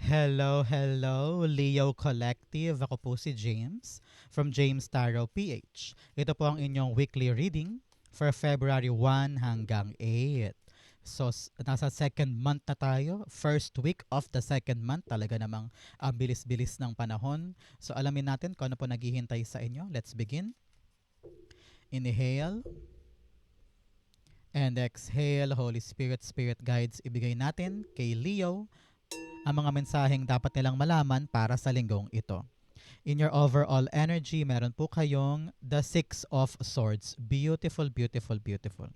Hello, hello, Leo Collective. Ako po si James from James Tarot PH. Ito po ang inyong weekly reading for February 1 hanggang 8. So, nasa second month na tayo. First week of the second month. Talaga namang ang bilis-bilis ng panahon. So, alamin natin kung ano po naghihintay sa inyo. Let's begin. Inhale and exhale. Holy Spirit, Spirit Guides, ibigay natin kay Leo ang mga mensaheng dapat nilang malaman para sa linggong ito. In your overall energy, meron po kayong the Six of Swords. Beautiful, beautiful, beautiful.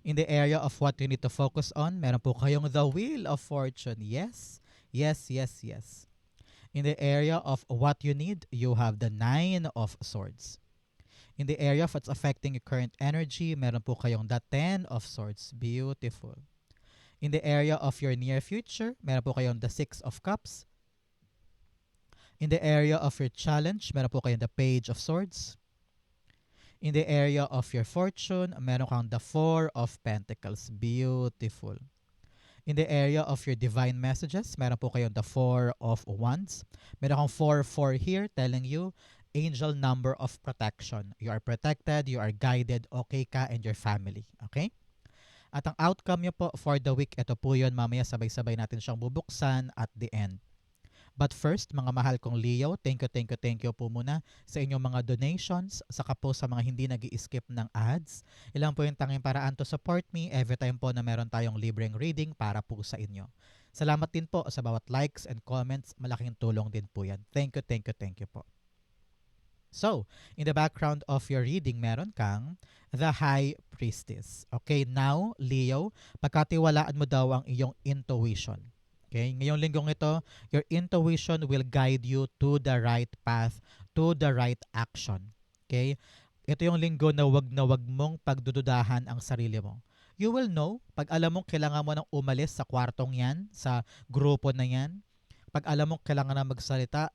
In the area of what you need to focus on, meron po kayong the Wheel of Fortune. Yes, yes, yes, yes. In the area of what you need, you have the Nine of Swords. In the area of what's affecting your current energy, meron po kayong the Ten of Swords. Beautiful. In the area of your near future, meron po kayong the Six of Cups. In the area of your challenge, meron po kayong the Page of Swords. In the area of your fortune, meron kang the Four of Pentacles. Beautiful. In the area of your divine messages, meron po kayong the Four of Wands. Meron kang 4-4 here telling you, angel number of protection. You are protected, you are guided, okay ka, and your family. Okay? At ang outcome nyo po for the week, ito po yun. Mamaya sabay-sabay natin siyang bubuksan at the end. But first, mga mahal kong Leo, thank you po muna sa inyong mga donations, saka po sa mga hindi nag-i-skip ng ads. Ilang po yung tanging paraan to support me every time po na meron tayong libreng reading para po sa inyo. Salamat din po sa bawat likes and comments. Malaking tulong din po yan. Thank you po. So, in the background of your reading, meron kang the High Priestess. Okay, now, Leo, pagkatiwalaan mo daw ang iyong intuition. Okay, ngayong linggong ito, your intuition will guide you to the right path, to the right action. Okay, ito yung linggo na wag mong pagdududahan ang sarili mo. You will know, pag alam mong kailangan mo nang umalis sa kwartong yan, sa grupo na yan, pag alam mong kailangan na magsalita,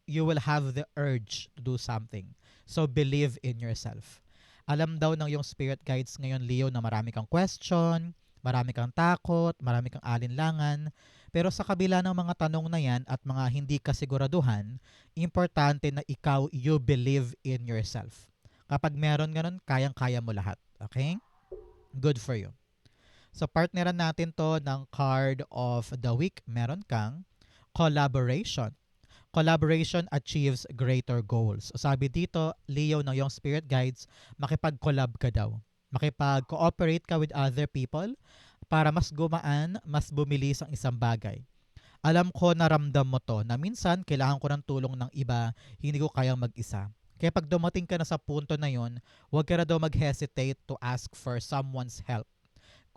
you will have the urge to do something. So believe in yourself. Alam daw ng yung spirit guides ngayon, Leo, na marami kang question, marami kang takot, marami kang alinlangan. Pero sa kabila ng mga tanong na yan at mga hindi kasiguraduhan, importante na ikaw, you believe in yourself. Kapag meron ganun, kayang-kaya mo lahat. Okay? Good for you. So partneran natin to ng card of the week. Meron kang collaboration. Collaboration achieves greater goals. Sabi dito, Leo, ng yung spirit guides, makipag-collab ka daw. Makipag-cooperate ka with other people para mas gumaan, mas bumilis ang isang bagay. Alam ko na ramdam mo to na minsan kailangan ko ng tulong ng iba, hindi ko kayang mag-isa. Kaya pag dumating ka na sa punto na yon, huwag ka na daw mag-hesitate to ask for someone's help.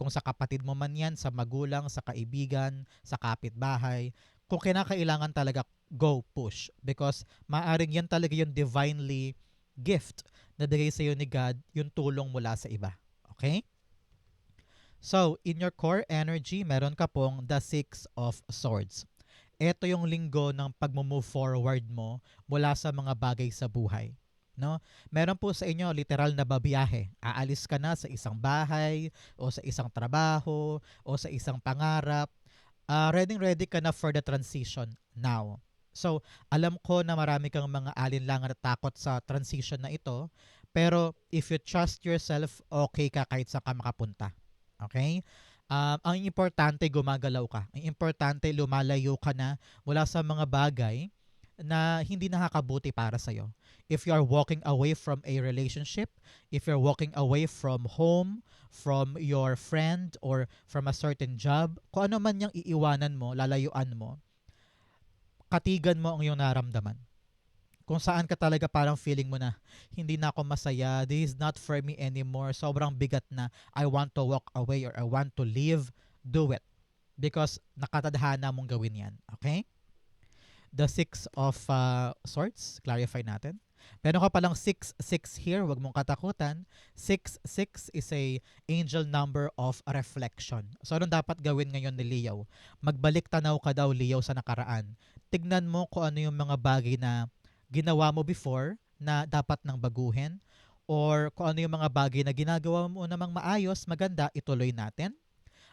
Kung sa kapatid mo man yan, sa magulang, sa kaibigan, sa kapitbahay, kung kinakailangan talaga, go push. Because maaring yan talaga yung divinely gift na bigay sa iyo ni God, yung tulong mula sa iba. Okay? So, in your core energy, meron ka pong the Six of Swords. Ito yung linggo ng pag-move forward mo mula sa mga bagay sa buhay. No? Meron po sa inyo literal na babiyahe. Aalis ka na sa isang bahay o sa isang trabaho o sa isang pangarap. Ready ka na for the transition now. So, alam ko na marami kang mga alinlangan at takot sa transition na ito, pero if you trust yourself, okay ka kahit saan ka makapunta. Okay? Ang importante, gumagalaw ka. Ang importante, lumalayo ka na mula sa mga bagay na hindi nakakabuti para sa'yo. If you are walking away from a relationship, if you're walking away from home, from your friend, or from a certain job, kung ano man yung iiwanan mo, lalayuan mo, katigan mo ang iyong naramdaman. Kung saan ka talaga parang feeling mo na, hindi na ako masaya, this is not for me anymore, sobrang bigat na, I want to walk away or I want to leave, do it. Because nakatadhana mong gawin yan. Okay? The Six of Swords, clarify natin. Meron ka palang 6-6 here, wag mong katakutan. 6-6 is a angel number of reflection. So anong dapat gawin ngayon ni Leo? Magbalik tanaw ka daw, Leo, sa nakaraan. Tignan mo kung ano yung mga bagay na ginawa mo before na dapat nang baguhin, or kung ano yung mga bagay na ginagawa mo namang maayos, maganda, ituloy natin.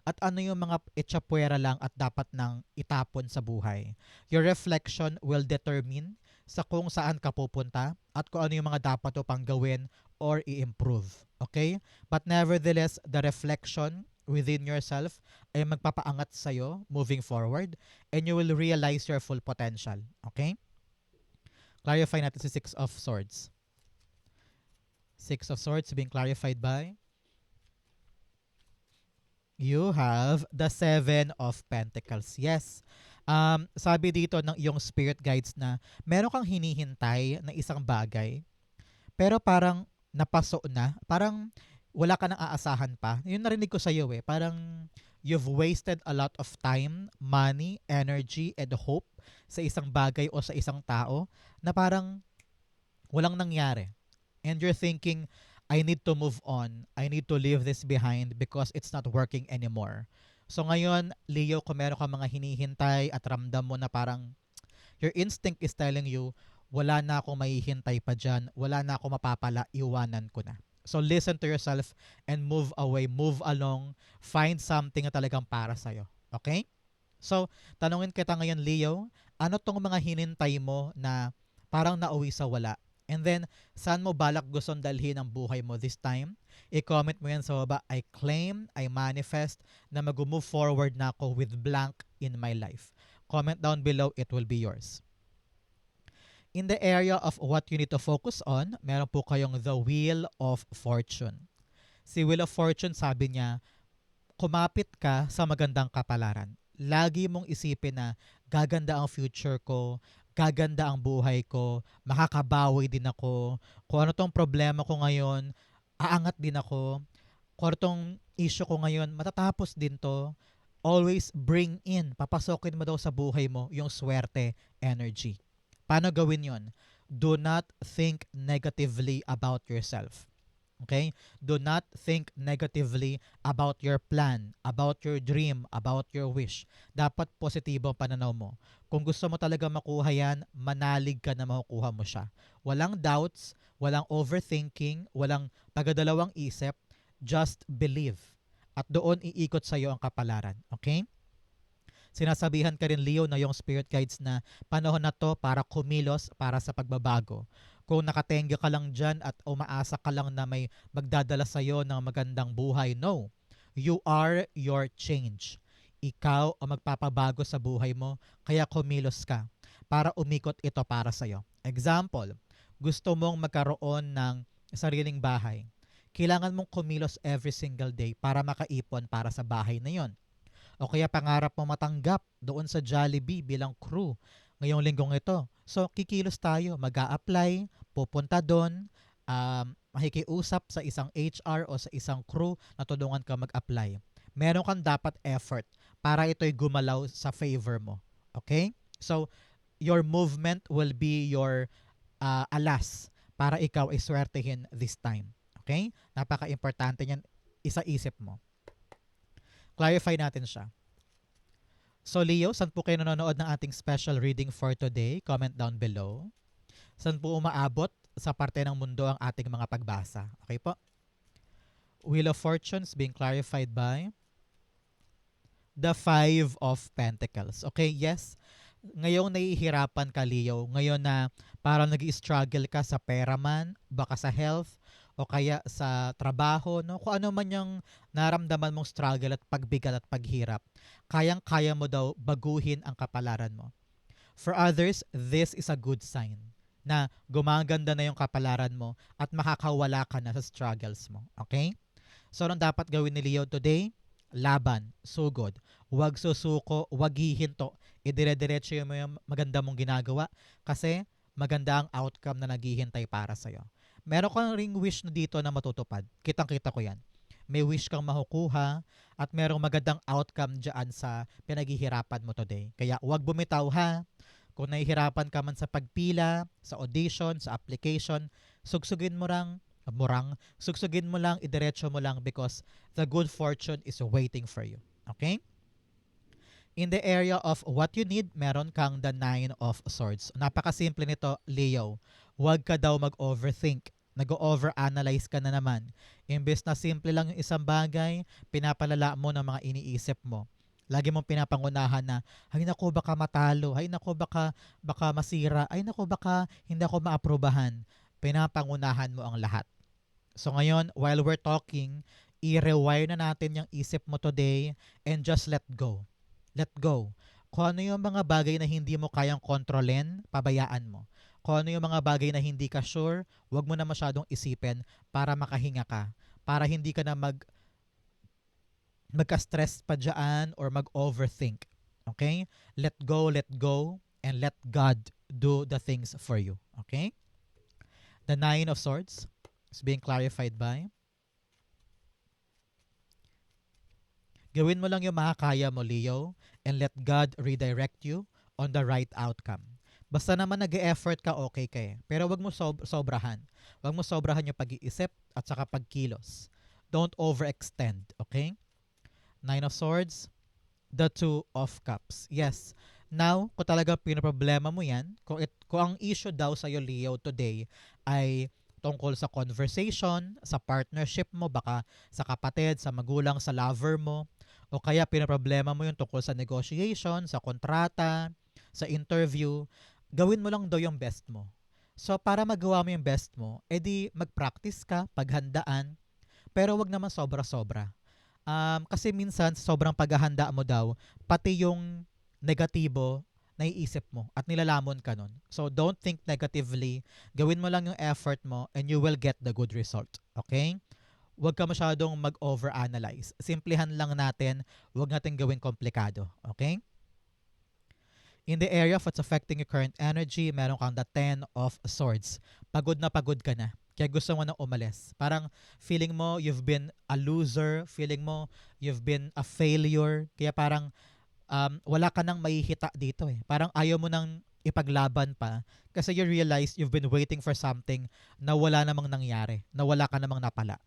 at ano yung mga etsapwera lang at dapat nang itapon sa buhay. Your reflection will determine sa kung saan ka pupunta at kung ano yung mga dapat mo pang gawin or i-improve. Okay? But nevertheless, the reflection within yourself ay magpapaangat sa'yo moving forward and you will realize your full potential. Okay? Clarify natin si Six of Swords. Six of Swords being clarified by you have the Seven of Pentacles. Yes. Sabi dito ng iyong spirit guides na meron kang hinihintay na isang bagay pero parang napaso na. Parang wala ka nang aasahan pa. Yun narinig ko sa iyo eh. Parang you've wasted a lot of time, money, energy, and hope sa isang bagay o sa isang tao na parang walang nangyari. And you're thinking, I need to move on. I need to leave this behind because it's not working anymore. So ngayon, Leo, kung meron ka mga hinihintay at ramdam mo na parang your instinct is telling you, wala na akong mahihintay pa dyan, wala na akong mapapala, iwanan ko na. So listen to yourself and move away, move along, find something na talagang para sa'yo. Okay? So, tanungin kita ngayon, Leo, ano tong mga hinintay mo na parang nauwi sa wala? And then, saan mo balak gustong dalhin ang buhay mo this time? I-comment mo yan sa baba. I claim, I manifest na mag-move forward na ako with blank in my life. Comment down below, it will be yours. In the area of what you need to focus on, meron po kayong the Wheel of Fortune. Si Wheel of Fortune, sabi niya, kumapit ka sa magandang kapalaran. Lagi mong isipin na gaganda ang future ko, gaganda ang buhay ko, makakabawi din ako, kung ano tong problema ko ngayon, aangat din ako, kung ano tong issue ko ngayon, matatapos din to. Always bring in, papasokin mo daw sa buhay mo yung swerte energy. Paano gawin yon? Do not think negatively about yourself. Okay? Do not think negatively about your plan, about your dream, about your wish. Dapat positibo ang pananaw mo. Kung gusto mo talaga makuha yan, manalig ka na makukuha mo siya. Walang doubts, walang overthinking, walang pagadalawang isip, just believe. At doon iikot sa iyo ang kapalaran. Okay? Sinasabihan ka rin, Leo, na yung spirit guides na panahon na to para kumilos para sa pagbabago. Kung nakatengga ka lang dyan at umaasa ka lang na may magdadala sa iyo ng magandang buhay, no. You are your change. Ikaw ang magpapabago sa buhay mo, kaya kumilos ka para umikot ito para sa iyo. Example, gusto mong magkaroon ng sariling bahay. Kailangan mong kumilos every single day para makaipon para sa bahay na yon. O kaya pangarap mo matanggap doon sa Jollibee bilang crew ngayong linggong ito. So, kikilos tayo, mag-a-apply, pupunta doon, makikiusap sa isang HR o sa isang crew na tulungan ka mag-apply. Meron kang dapat effort para ito'y gumalaw sa favor mo. Okay? So, your movement will be your alas para ikaw ay swertehin this time. Okay? Napaka-importante niyan, isa-isip mo. Clarify natin siya. So Leo, saan po kayo nanonood ng ating special reading for today? Comment down below. Saan po umaabot sa parte ng mundo ang ating mga pagbasa? Okay po? Wheel of Fortunes being clarified by the Five of Pentacles. Okay, yes. Ngayong nahihirapan ka, Leo. Ngayon na parang nag-i-struggle ka sa pera man, baka sa health, o kaya sa trabaho, no? Kung ano man yung naramdaman mong struggle at pagbigat at paghirap, kayang-kaya mo daw baguhin ang kapalaran mo. For others, this is a good sign na gumaganda na yung kapalaran mo at makakawala ka na sa struggles mo. Okay? So, anong dapat gawin ni Leo today? Laban, sugod. Huwag susuko, huwag hihinto. Idire-diretso yung maganda mong ginagawa kasi maganda ang outcome na naghihintay para sa'yo. Meron kang ring wish na dito na matutupad. Kitang-kita ko yan. May wish kang makukuha at merong magandang outcome dyan sa pinaghihirapan mo today. Kaya huwag bumitaw ha. Kung nahihirapan ka man sa pagpila, sa audition, sa application, sugsugin mo lang, idiretso mo lang because the good fortune is waiting for you. Okay? In the area of what you need, meron kang the Nine of Swords. Napakasimple nito, Leo. Huwag ka daw mag-overthink. Nag-overanalyze ka na naman. Imbes na simple lang yung isang bagay, pinapalala mo ng mga iniisip mo. Lagi mong pinapangunahan na, ay nako baka matalo, ay nako baka masira, ay nako baka hindi ako maaprobahan. Pinapangunahan mo ang lahat. So ngayon, while we're talking, i-rewire na natin yung isip mo today and just let go. Let go. Kung ano yung mga bagay na hindi mo kayang kontrolin, pabayaan mo. Kung ano yung mga bagay na hindi ka sure, wag mo na masyadong isipin para makahinga ka. Para hindi ka na magka-stress pa dyan or mag-overthink. Okay? Let go, and let God do the things for you. Okay? The Nine of Swords is being clarified by, gawin mo lang yung makakaya mo, Leo, and let God redirect you on the right outcome. Basta naman nag-e-effort ka, okay ka eh. Pero wag mo sobrahan. Wag mo sobrahan yung pag-iisip at saka pagkilos. Don't overextend, okay? Nine of Swords, the Two of Cups. Yes. Now, kung talaga pinoproblema mo yan, kung ang issue daw sa'yo, Leo, today ay tungkol sa conversation, sa partnership mo, baka sa kapatid, sa magulang, sa lover mo, o kaya pinoproblema mo yung tungkol sa negotiation, sa kontrata, sa interview, gawin mo lang daw yung best mo. So, para magawa mo yung best mo, edi mag-practice ka, paghandaan, pero wag naman sobra-sobra. Kasi minsan, sa sobrang paghahanda mo daw, pati yung negatibo, naiisip mo at nilalamon ka nun. So, don't think negatively. Gawin mo lang yung effort mo and you will get the good result. Okay? Huwag ka masyadong mag-overanalyze. Simplihan lang natin, huwag natin gawin komplikado. Okay? In the area of what's affecting your current energy, meron kang the Ten of Swords. Pagod na pagod ka na. Kaya gusto mo nang umalis. Parang feeling mo you've been a loser, feeling mo you've been a failure. Kaya parang wala ka nang mahihita dito eh. Parang ayaw mo nang ipaglaban pa kasi you realize you've been waiting for something na wala namang nangyari, na wala ka namang napala.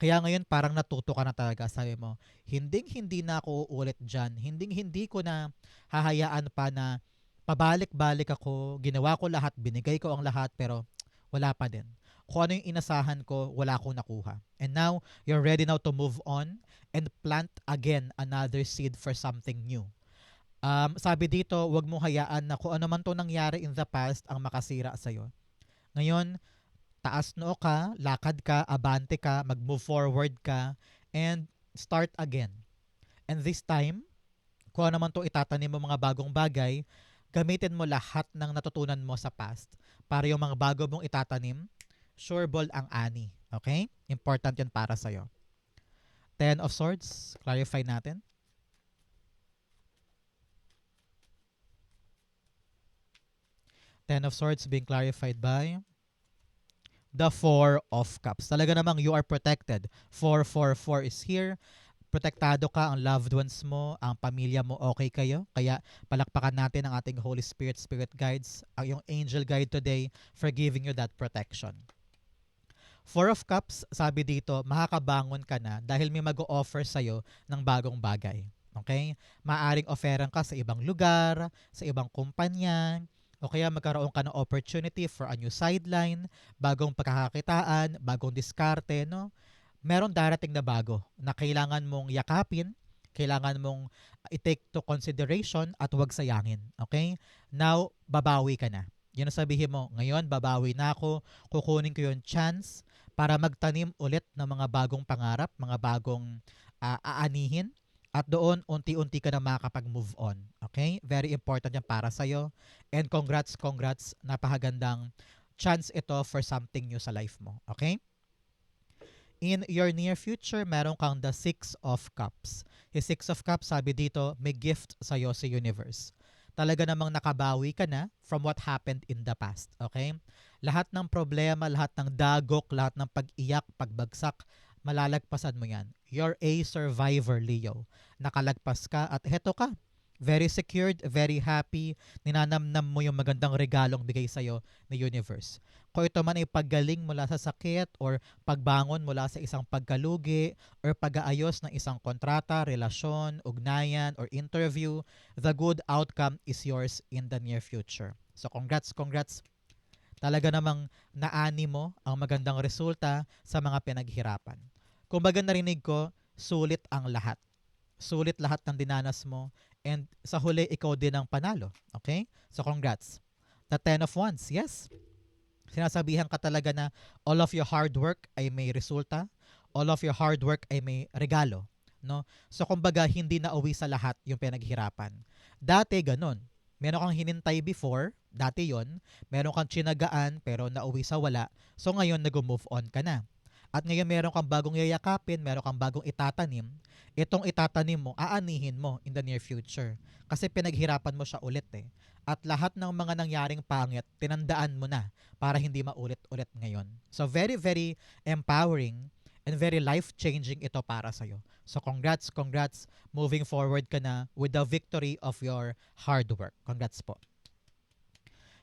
Kaya ngayon parang natuto ka na talaga. Sabi mo, hindi na ako uulit dyan. Hindi ko na hahayaan pa na pabalik-balik ako. Ginawa ko lahat, binigay ko ang lahat, pero wala pa din. Kung ano yung inasahan ko, wala akong nakuha. And now, you're ready now to move on and plant again another seed for something new. Sabi dito, wag mo hayaan na kung ano man to nangyari in the past ang makasira sa'yo. Ngayon, taas noo ka, lakad ka, abante ka, mag-move forward ka, and start again. And this time, kung ano naman to itatanim mo mga bagong bagay, gamitin mo lahat ng natutunan mo sa past para yung mga bago mong itatanim, sure ball ang ani. Okay? Important yan para sa'yo. Ten of Swords, clarify natin. Ten of Swords being clarified by the Four of Cups. Talaga namang you are protected. 444 is here. Protektado ka, ang loved ones mo, ang pamilya mo, okay kayo. Kaya palakpakan natin ang ating Holy Spirit, Spirit Guides, ang yung angel guide today for giving you that protection. Four of Cups, sabi dito, makakabangon ka na dahil may mag-o-offer sa'yo ng bagong bagay. Okay? Maaring offeran ka sa ibang lugar, sa ibang kumpanya, o kaya magkaroon ka ng opportunity for a new sideline, bagong pagkakakitaan, bagong diskarte, no? Meron darating na bago na kailangan mong yakapin, kailangan mong i-take to consideration at huwag sayangin. Okay? Now, babawi ka na. Yun ang sabihin mo, ngayon babawi na ako, kukunin ko yung chance para magtanim ulit ng mga bagong pangarap, mga bagong aanihin, at doon unti-unti ka na makakapag-move on. Okay? Very important yan para sa'yo. And congrats, napakagandang chance ito for something new sa life mo. Okay? In your near future, meron kang the Six of Cups. Yung Six of Cups, sabi dito, may gift sa'yo sa universe. Talaga namang nakabawi ka na from what happened in the past. Okay? Lahat ng problema, lahat ng dagok, lahat ng pag-iyak, pagbagsak, malalagpasan mo yan. You're a survivor, Leo. Nakalagpas ka at heto ka. Very secured, very happy. Ninanamnam mo yung magandang regalong bigay sa'yo ng universe. Kung ito man ay paggaling mula sa sakit or pagbangon mula sa isang pagkalugi or pag-aayos ng isang kontrata, relasyon, ugnayan, or interview, the good outcome is yours in the near future. So congrats. Talaga namang naani mo ang magandang resulta sa mga pinaghirapan. Kumbaga narinig ko, sulit ang lahat. Sulit lahat ng dinanas mo and sa huli ikaw din ang panalo. Okay? So congrats. The 10 of Wands, yes. Sinasabihan ka talaga na all of your hard work ay may resulta, all of your hard work ay may regalo, no? So kumbaga hindi na uwi sa lahat yung pinaghirapan. Dati ganun. Meron kang hinintay before, dati yon. Meron kang tsinagaan pero nauwi sa wala. So ngayon nag-move on ka na. At ngayon meron kang bagong yayakapin, meron kang bagong itatanim. Itong itatanim mo, aanihin mo in the near future. Kasi pinaghirapan mo siya ulit eh. At lahat ng mga nangyaring pangit, tinandaan mo na para hindi maulit-ulit ngayon. So very, very empowering and very life-changing ito para sa'yo. So congrats, congrats. Moving forward ka na with the victory of your hard work. Congrats po.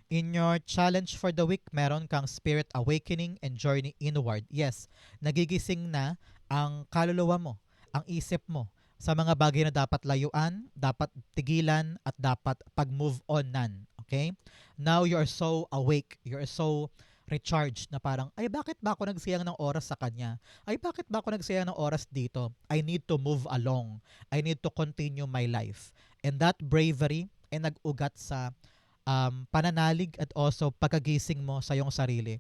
In your challenge for the week, meron kang spirit awakening and journey inward. Yes, nagigising na ang kaluluwa mo, ang isip mo sa mga bagay na dapat layuan, dapat tigilan, at dapat pag-move on nan. Okay? Now you are so awake, you are so recharged na parang, ay bakit ba ako nagsayang ng oras sa kanya? Ay bakit ba ako nagsayang ng oras dito? I need to move along. I need to continue my life. And that bravery ay nag-ugat sa pananalig at also pagkagising mo sa iyong sarili.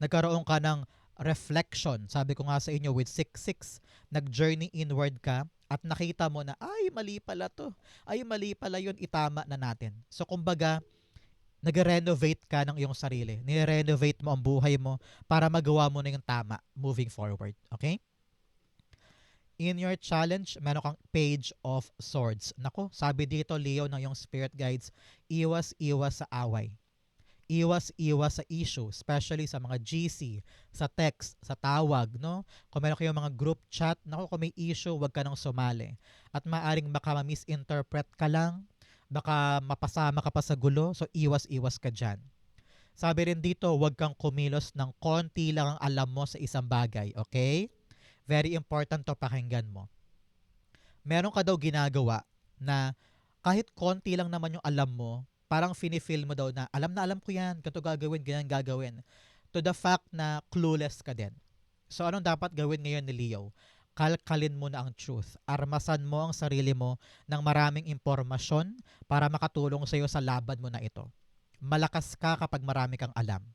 Nagkaroon ka ng reflection. Sabi ko nga sa inyo, with 6-6, nag-journey inward ka at nakita mo na, ay, mali pala to. Ay, mali pala yun, itama na natin. So, kumbaga, nag-renovate ka ng iyong sarili. Nire-renovate mo ang buhay mo para magawa mo na yung tama moving forward. Okay? In your challenge, meron kang Page of Swords. Nako, sabi dito, Leo, ng yung spirit guides, iwas-iwas sa away. Iwas-iwas sa issue, especially sa mga GC, sa text, sa tawag, no? Kung meron kayong mga group chat, nako, kung may issue, wag ka nang sumali. At maaring baka ma-misinterpret ka lang, baka mapasama ka pa sa gulo, so iwas-iwas ka dyan. Sabi rin dito, wag kang kumilos ng konti lang ang alam mo sa isang bagay, okay? Very important to, pakinggan mo. Meron ka daw ginagawa na kahit konti lang naman yung alam mo, parang fini-feel mo daw na alam ko yan, ganito gagawin, ganyan gagawin. To the fact na clueless ka din. So anong dapat gawin ngayon ni Leo? Kalkalin mo na ang truth. Armasan mo ang sarili mo ng maraming impormasyon para makatulong sa iyo sa laban mo na ito. Malakas ka kapag marami kang alam.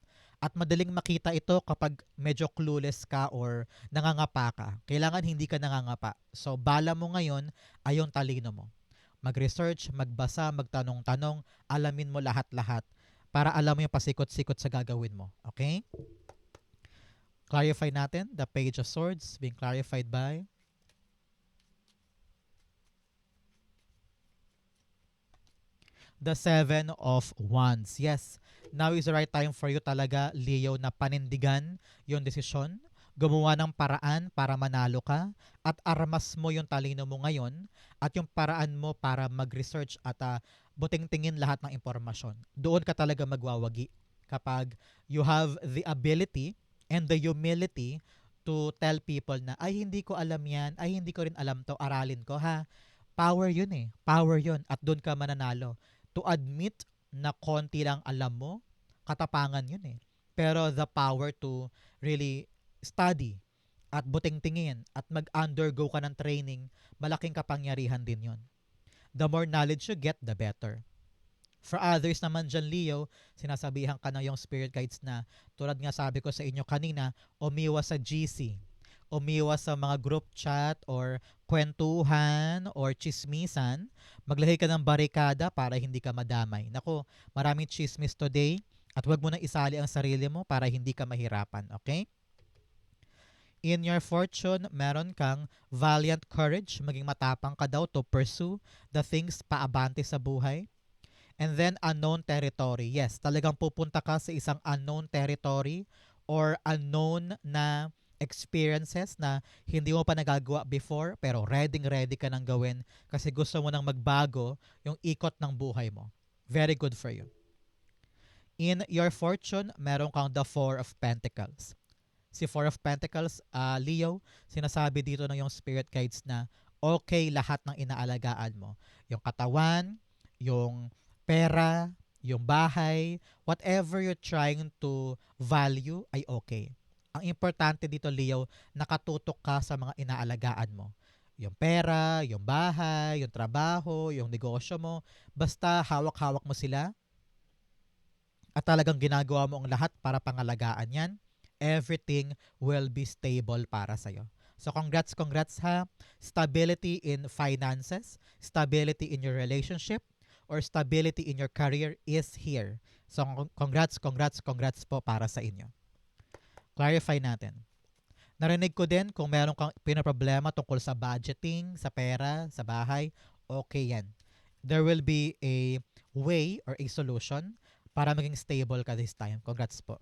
At madaling makita ito kapag medyo clueless ka or nangangapa ka. Kailangan hindi ka nangangapa. So, bala mo ngayon ay yung talino mo. Mag-research, magbasa, magtanong-tanong, alamin mo lahat-lahat para alam mo yung pasikot-sikot sa gagawin mo. Okay? Clarify natin the Page of Swords being clarified by the Seven of Wands. Yes, now is the right time for you talaga, Leo, na panindigan yung desisyon, gumawa ng paraan para manalo ka, at armas mo yung talino mo ngayon, at yung paraan mo para mag-research at buting tingin lahat ng impormasyon. Doon ka talaga magwawagi kapag you have the ability and the humility to tell people na, ay hindi ko alam yan, ay hindi ko rin alam to, aralin ko ha. Power yun eh. Power yun. At doon ka mananalo. To admit na konti lang alam mo, katapangan yun eh. Pero the power to really study at buting tingin at mag-undergo ka ng training, malaking kapangyarihan din yun. The more knowledge you get, the better. For others naman dyan, Leo, sinasabihan ka na yung spirit guides na, tulad nga sabi ko sa inyo kanina, umiwas sa GC, umiwas sa mga group chat or kwentuhan or chismisan, maglagay ka ng barikada para hindi ka madamay. Nako, maraming chismis today at wag mo na isali ang sarili mo para hindi ka mahirapan, okay? In your fortune, meron kang valiant courage, maging matapang ka daw to pursue the things paabante sa buhay. And then unknown territory. Yes, talagang pupunta ka sa isang unknown territory or unknown na experiences na hindi mo pa nagagawa before pero ready ka nang gawin kasi gusto mo nang magbago yung ikot ng buhay mo. Very good for you. In your fortune, meron kang the Four of Pentacles. Si Four of Pentacles, Leo, sinasabi dito ng yung spirit guides na okay lahat ng inaalagaan mo. Yung katawan, yung pera, yung bahay, whatever you're trying to value ay okay. Ang importante dito, Leo, nakatutok ka sa mga inaalagaan mo. Yung pera, yung bahay, yung trabaho, yung negosyo mo. Basta hawak-hawak mo sila at talagang ginagawa mo ang lahat para pangalagaan yan, everything will be stable para sa'yo. So congrats ha. Stability in finances, stability in your relationship, or stability in your career is here. So congrats po para sa inyo. Clarify natin. Narinig ko din kung meron kang pinaproblema tungkol sa budgeting, sa pera, sa bahay, okay yan. There will be a way or a solution para maging stable ka this time. Congrats po.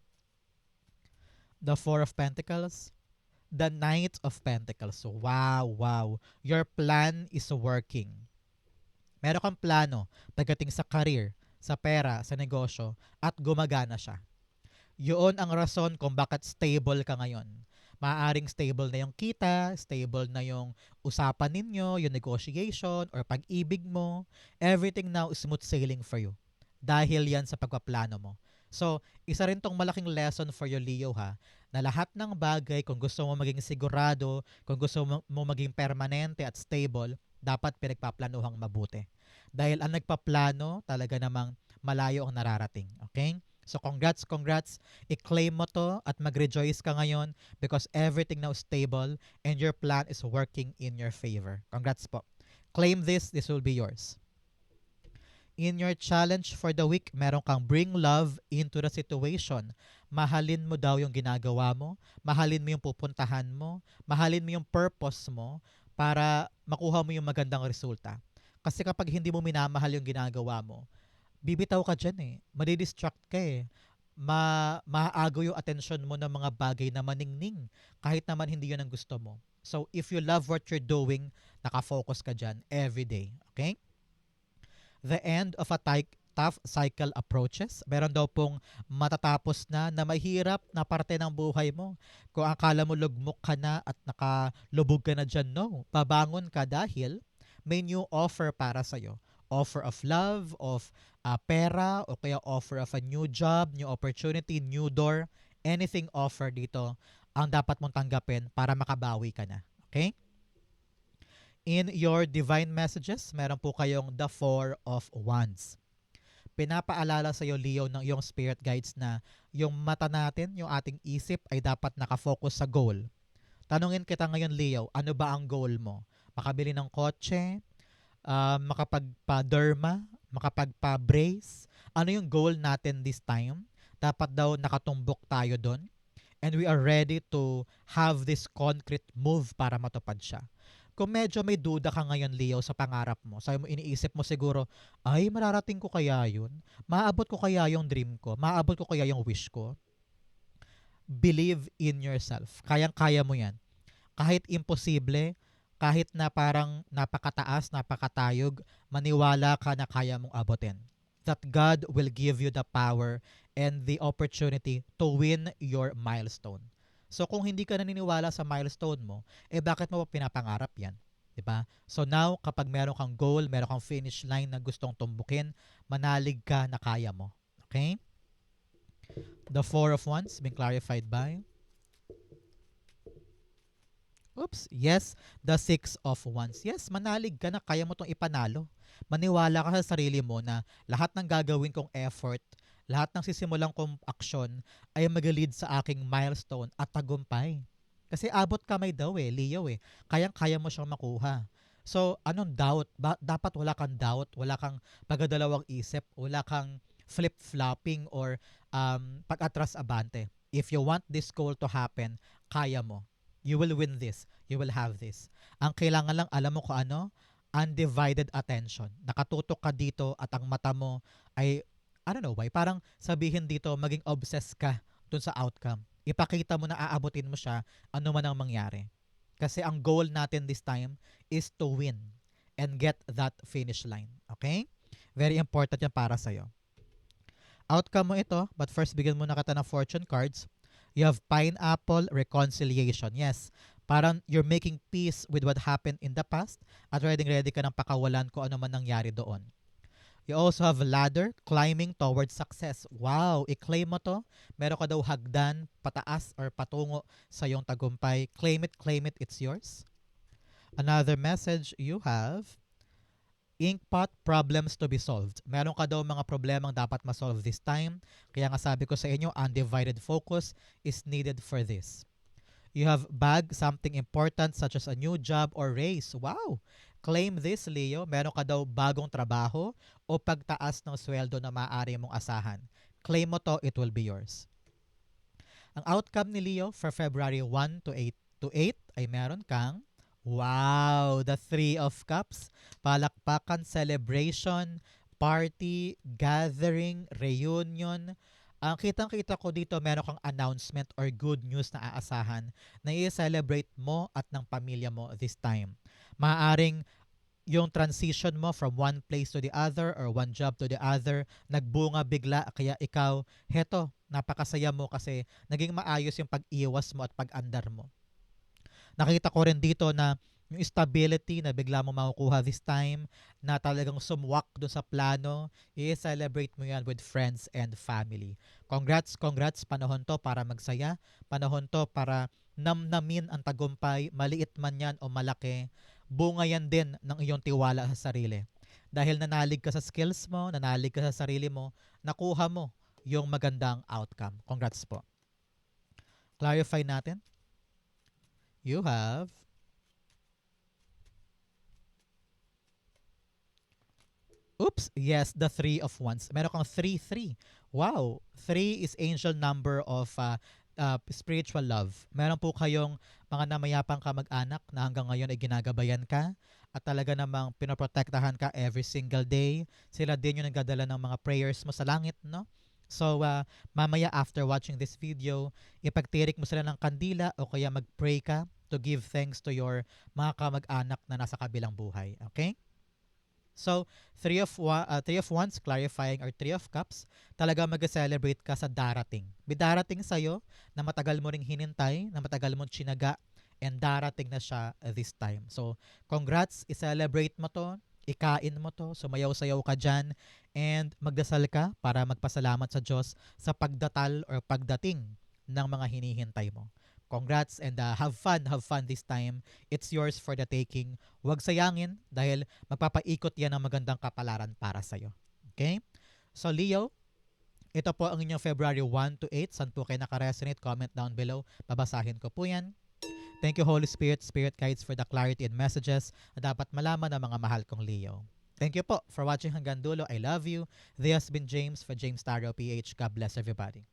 The Four of Pentacles, the Knight of Pentacles. Wow. Your plan is working. Meron kang plano pagdating sa career, sa pera, sa negosyo, at gumagana siya. Yun ang rason kung bakit stable ka ngayon. Maaaring stable na yung kita, stable na yung usapan ninyo, yung negotiation, or pag-ibig mo. Everything now is smooth sailing for you. Dahil yan sa pagpaplano mo. So, isa rin tong malaking lesson for you, Leo, ha, na lahat ng bagay, kung gusto mo maging sigurado, kung gusto mo maging permanente at stable, dapat pinagpaplanuhang mabuti. Dahil ang nagpaplano, talaga namang malayo ang nararating. Okay? So congrats. I-claim mo to at mag-rejoice ka ngayon because everything now is stable and your plan is working in your favor. Congrats po. Claim this will be yours. In your challenge for the week, meron kang bring love into the situation. Mahalin mo daw yung ginagawa mo, mahalin mo yung pupuntahan mo, mahalin mo yung purpose mo para makuha mo yung magandang resulta. Kasi kapag hindi mo minamahal yung ginagawa mo, bibitaw ka dyan eh. Madidistract ka eh. Maaagaw yung attention mo ng mga bagay na maningning kahit naman hindi yun ang gusto mo. So, if you love what you're doing, nakafocus ka dyan every day. Okay? The end of a tough cycle approaches. Meron daw pong matatapos na mahirap na parte ng buhay mo. Kung akala mo lugmok ka na at nakalubog ka na dyan, no. Babangon ka dahil may new offer para sa'yo. Offer of love, of pera, o kaya offer of a new job, new opportunity, new door. Anything offer dito ang dapat mong tanggapin para makabawi ka na. Okay? In your divine messages, meron po kayong the Four of Wands. Pinapaalala sa iyo, Leo, ng iyong spirit guides na yung mata natin, yung ating isip ay dapat nakafocus sa goal. Tanungin kita ngayon, Leo, ano ba ang goal mo? Makabili ng kotse, makapagpa-derma, makapagpa-brace. Ano yung goal natin this time? Dapat daw nakatumbok tayo doon. And we are ready to have this concrete move para matupad siya. Kung medyo may duda ka ngayon, Leo, sa pangarap mo, sabi mo, iniisip mo siguro, ay, mararating ko kaya yun? Maabot ko kaya yung dream ko? Maabot ko kaya yung wish ko? Believe in yourself. Kayang-kaya mo yan. Kahit imposible, kahit na parang napakataas, napakatayog, maniwala ka na kaya mong abutin. That God will give you the power and the opportunity to win your milestone. So kung hindi ka naniniwala sa milestone mo, bakit mo pa pinapangarap yan? Diba? So now, kapag meron kang goal, meron kang finish line na gustong tumbukin, manalig ka na kaya mo. Okay? The Four of Wands being clarified by... Oops, yes, the Six of Wands. Yes, manalig ka na, kaya mo itong ipanalo. Maniwala ka sa sarili mo na lahat ng gagawin kong effort, lahat ng sisimulang kong aksyon ay mag-lead sa aking milestone at tagumpay. Kasi abot kamay daw Leo Kayang-kaya mo siyang makuha. So, anong doubt? Dapat wala kang doubt, wala kang pagadalawang isip, wala kang flip-flopping or pag-atras abante. If you want this goal to happen, kaya mo. You will win this. You will have this. Ang kailangan lang, alam mo kung ano? Undivided attention. Nakatutok ka dito at ang mata mo ay, I don't know why, parang sabihin dito, maging obsessed ka dun sa outcome. Ipakita mo na aabutin mo siya, ano man ang mangyari. Kasi ang goal natin this time is to win and get that finish line. Okay? Very important yan para sa'yo. Outcome mo ito, but first bigyan muna kita ng fortune cards. You have pineapple reconciliation. Yes, parang you're making peace with what happened in the past at ready ka ng pakawalan kung ano man nangyari doon. You also have ladder, climbing towards success. Wow, i-claim mo to. Meron ka daw hagdan, pataas or patungo sa iyong tagumpay. Claim it, it's yours. Another message you have, inkpot, problems to be solved. Meron ka daw mga problemang dapat ma-solve this time. Kaya nga sabi ko sa inyo, undivided focus is needed for this. You have bag, something important such as a new job or raise. Wow! Claim this, Leo. Meron ka daw bagong trabaho o pagtaas ng sweldo na maaari mong asahan. Claim mo to, it will be yours. Ang outcome ni Leo for February 1 to 8 ay meron kang, wow, the Three of Cups, palakpakan, celebration, party, gathering, reunion. Ang kitang-kita ko dito, meron kang announcement or good news na aasahan na i-celebrate mo at ng pamilya mo this time. Maaaring yung transition mo from one place to the other or one job to the other, nagbunga bigla, kaya ikaw, heto, napakasaya mo kasi naging maayos yung pag-iwas mo at pag-andar mo. Nakita ko rin dito na yung stability na bigla mo makukuha this time, na talagang sumwak doon sa plano, i-celebrate mo yan with friends and family. Congrats, panahon to para magsaya, panahon to para namnamin ang tagumpay, maliit man yan o malaki, bunga yan din ng iyong tiwala sa sarili. Dahil nanalig ka sa skills mo, nanalig ka sa sarili mo, nakuha mo yung magandang outcome. Congrats po. Clarify natin. You have, oops, yes, the Three of Wands. Meron kang 3-3. Wow, 3 is angel number of spiritual love. Meron po kayong mga namayapang kamag-anak na hanggang ngayon ay ginagabayan ka at talaga namang pinoprotektahan ka every single day. Sila din yung nagdadala ng mga prayers mo sa langit, no? So, mamaya after watching this video, ipagtirik mo sila ng kandila o kaya mag-pray ka to give thanks to your mga kamag-anak na nasa kabilang buhay. Okay? So, Three of Wands, clarifying, or Three of Cups, talaga mag-celebrate ka sa darating. May darating sa'yo na matagal mo ring hinintay, na matagal mong tsinaga, and darating na siya this time. So, congrats, i-celebrate mo to, ikain mo to, sumayaw-sayaw ka dyan, and magdasal ka para magpasalamat sa Diyos sa pagdatal or pagdating ng mga hinihintay mo. Congrats and have fun this time. It's yours for the taking. Huwag sayangin dahil magpapaikot yan ng magandang kapalaran para sa'yo. Okay? So Leo, ito po ang inyong February 1 to 8. Saan po kayo nakaresonate? Comment down below. Babasahin ko po yan. Thank you Holy Spirit, Spirit Guides for the clarity and messages na dapat malaman ng mga mahal kong Leo. Thank you po for watching hanggang dulo. I love you. This has been James for James Taro PH. God bless everybody.